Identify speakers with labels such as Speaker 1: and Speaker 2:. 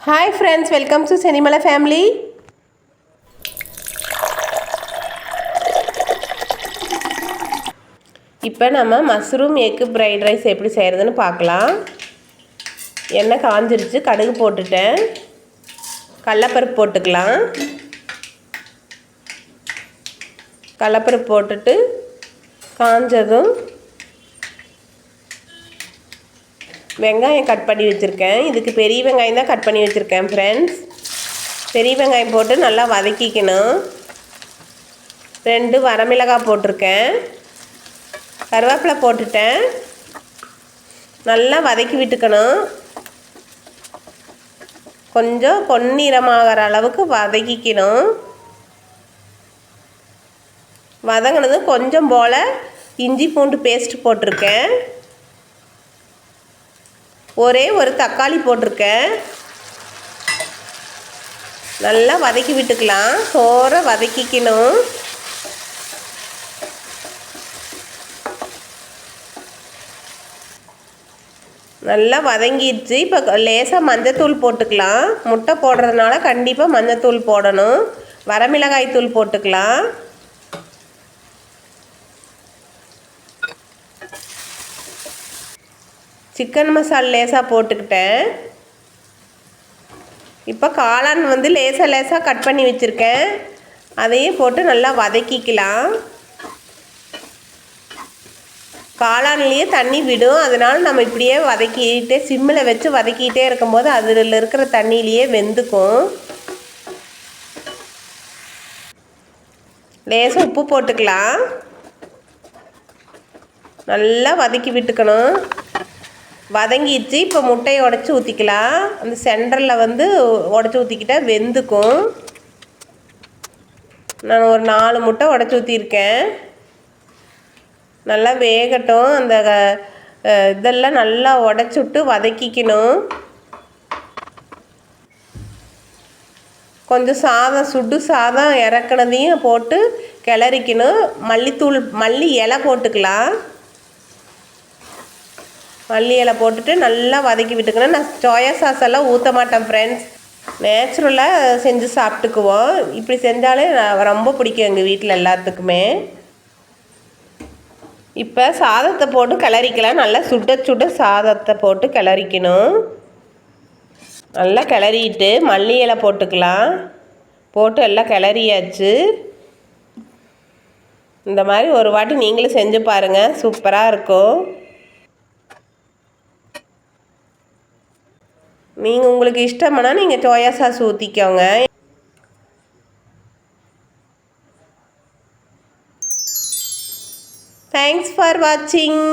Speaker 1: Hi friends, welcome to Senimala family. இப்போ நம்ம mushroom egg fried rice எப்படி செய்கிறதுன்னு பார்க்கலாம். எண்ணெய் காஞ்சிருச்சு, கடுகு போட்டுட்டேன். கடலைப்பருப்பு போட்டுக்கலாம். கடலைப்பருப்பு போட்டுட்டு காஞ்சதும் வெங்காயம் கட் பண்ணி வச்சுருக்கேன். இதுக்கு பெரிய வெங்காயம் தான் கட் பண்ணி வச்சுருக்கேன் ஃப்ரெண்ட்ஸ். பெரிய வெங்காயம் போட்டு நல்லா வதக்கிக்கணும். 2 வரமிளகாய் போட்டிருக்கேன். கருவேப்பிலை போட்டுட்டேன். நல்லா வதக்கி விட்டுக்கணும். கொஞ்சம் பொன்னிறமாகிற அளவுக்கு வதக்கிக்கணும். வதங்கினது கொஞ்சம் போல் இஞ்சி பூண்டு பேஸ்ட் போட்டிருக்கேன். ஒரே ஒரு தக்காளி போட்டிருக்கேன். நல்லா வதக்கி விட்டுக்கலாம். சோறை வதக்கிக்கணும். நல்லா வதங்கிடுச்சு. இப்போ லேசாக மஞ்சத்தூள் போட்டுக்கலாம். முட்டை போடுறதுனால கண்டிப்பாக மஞ்சத்தூள் போடணும். வரமிளகாய் தூள் போட்டுக்கலாம். சிக்கன் மசாலா லேசாக போட்டுக்கிட்டேன். இப்போ காளான் லேசாக கட் பண்ணி வச்சுருக்கேன். அதையும் போட்டு நல்லா வதக்கிக்கலாம். காளான்லேயே தண்ணி விடும். அதனால் நம்ம இப்படியே வதக்கிட்டே சிம்மில் வச்சு வதக்கிட்டே இருக்கும்போது அதில் இருக்கிற தண்ணியிலையே வெந்துக்கும். லேசாக உப்பு போட்டுக்கலாம். நல்லா வதக்கி விட்டுக்கணும். வதங்கிடுச்சு. இப்போ முட்டையை உடச்சி ஊற்றிக்கலாம். அந்த சென்டரில் உடச்சி ஊற்றிக்கிட்டால் வெந்துக்கும். நான் ஒரு 4 முட்டை உடச்சி ஊற்றிருக்கேன். நல்லா வேகட்டும். அந்த இதெல்லாம் நல்லா உடச்சி விட்டு வதக்கிக்கணும். கொஞ்சம் சாதம் சுடு சாதம் இறக்குனதையும் போட்டு கிளறிக்கணும். மல்லி இலை போட்டுக்கலாம். மல்லி இலை போட்டுட்டு நல்லா வதக்கி விட்டுக்கணும். நான் சோயா சாஸ் எல்லாம் ஊற்ற மாட்டேன் ஃப்ரெண்ட்ஸ். நேச்சுரலாக செஞ்சு சாப்பிட்டுக்குவோம். இப்படி செஞ்சாலே ரொம்ப பிடிக்கும் எங்கள் வீட்டில் எல்லாத்துக்குமே. இப்போ சாதத்தை போட்டு கிளறிக்கலாம். நல்லா சுட சுட சாதத்தை போட்டு கிளறிக்கணும். நல்லா கிளறிட்டு மல்லி இலை போட்டுக்கலாம். போட்டு எல்லாம் கிளறியாச்சு. இந்த மாதிரி ஒரு வாட்டி நீங்களும் செஞ்சு பாருங்கள். சூப்பராக இருக்கும். உங்களுக்கு இஷ்டம்னா நீங்கள் சோயா சாஸ் ஊற்றிக்கோங்க. தேங்க்ஸ் ஃபார் வாட்சிங்.